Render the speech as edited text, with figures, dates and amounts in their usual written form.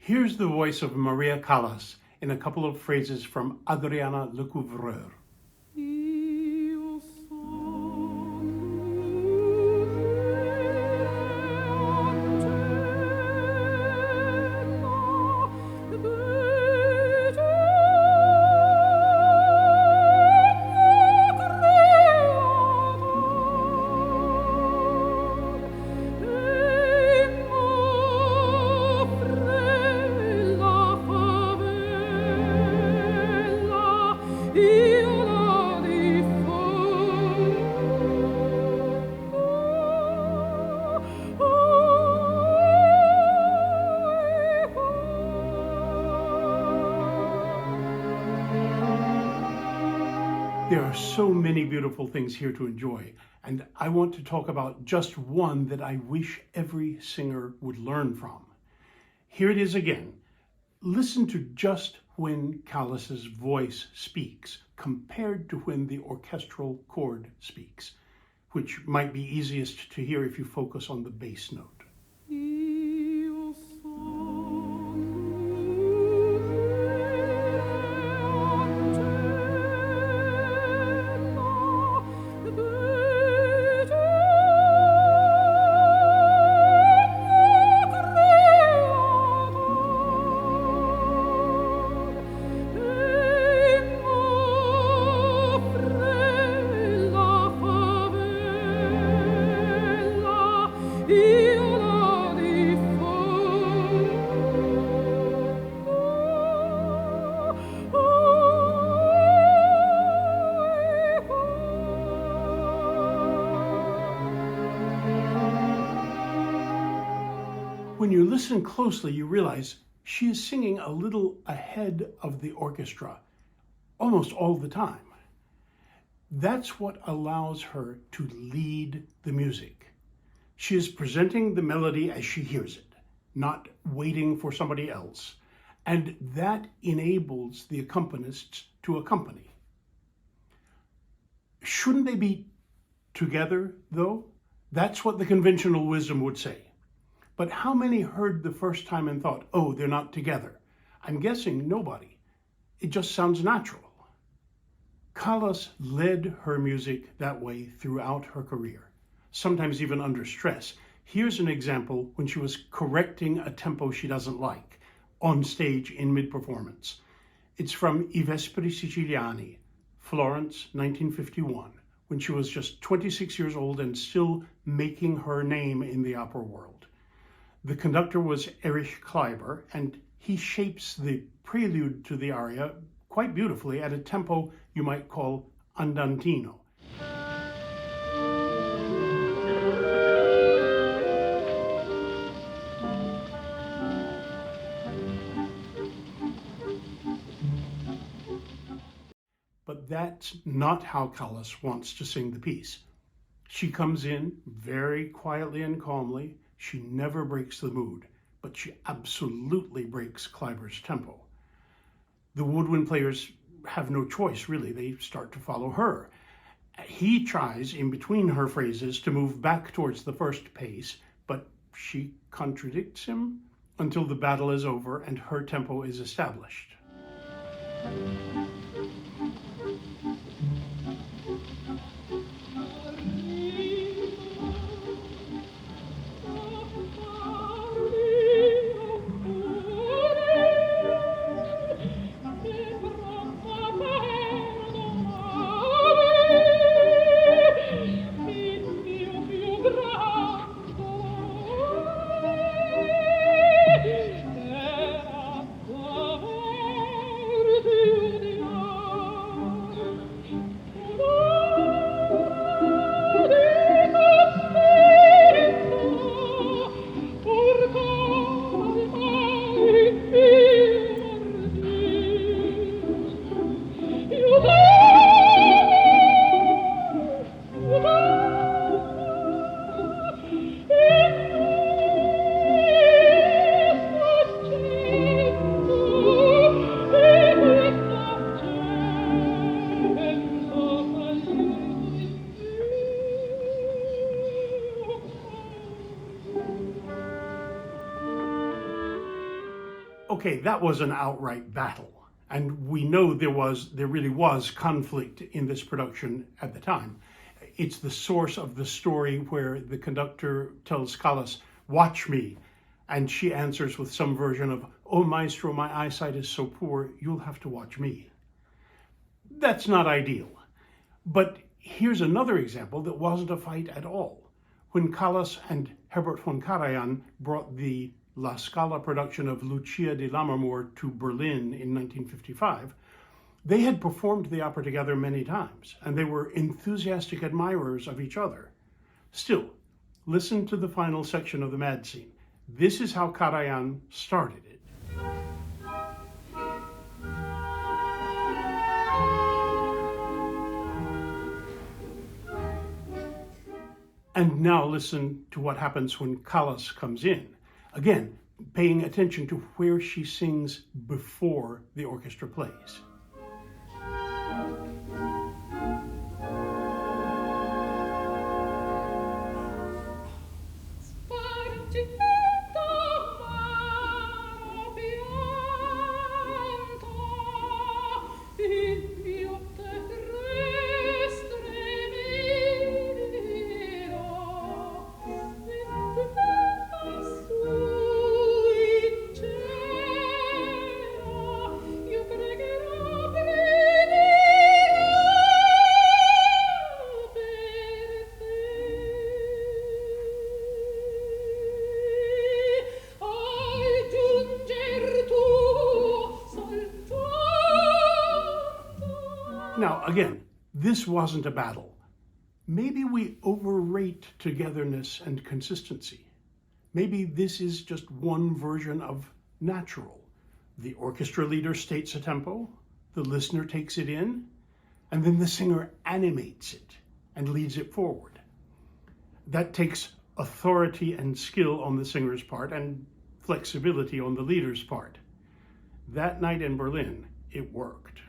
Here's the voice of Maria Callas in a couple of phrases from Adriana Lecouvreur. There are so many beautiful things here to enjoy, and I want to talk about just one that I wish every singer would learn from. Here it is again. Listen to just when Callas's voice speaks compared to when the orchestral chord speaks, which might be easiest to hear if you focus on the bass note. When you listen closely, you realize she is singing a little ahead of the orchestra, almost all the time. That's what allows her to lead the music. She is presenting the melody as she hears it, not waiting for somebody else, and that enables the accompanists to accompany. Shouldn't they be together, though? That's what the conventional wisdom would say. But how many heard the first time and thought, oh, they're not together? I'm guessing nobody. It just sounds natural. Callas led her music that way throughout her career, sometimes even under stress. Here's an example when she was correcting a tempo she doesn't like on stage in mid-performance. It's from I Vespri Siciliani, Florence, 1951, when she was just 26 years old and still making her name in the opera world. The conductor was Erich Kleiber, and he shapes the prelude to the aria quite beautifully at a tempo you might call andantino. But that's not how Callas wants to sing the piece. She comes in very quietly and calmly. She never breaks the mood, but she absolutely breaks Kleiber's tempo. The woodwind players have no choice, really. They start to follow her. He tries, in between her phrases, to move back towards the first pace, but she contradicts him until the battle is over and her tempo is established. Okay, that was an outright battle. And we know there really was conflict in this production at the time. It's the source of the story where the conductor tells Callas, "Watch me." And she answers with some version of, "Oh, maestro, my eyesight is so poor, you'll have to watch me." That's not ideal. But here's another example that wasn't a fight at all. When Callas and Herbert von Karajan brought the La Scala production of Lucia di Lammermoor to Berlin in 1955, they had performed the opera together many times, and they were enthusiastic admirers of each other. Still, listen to the final section of the Mad Scene. This is how Karajan started it. And now listen to what happens when Callas comes in. Again, paying attention to where she sings before the orchestra plays. Now, again, this wasn't a battle. Maybe we overrate togetherness and consistency. Maybe this is just one version of natural. The orchestra leader states a tempo, the listener takes it in, and then the singer animates it and leads it forward. That takes authority and skill on the singer's part and flexibility on the leader's part. That night in Berlin, it worked.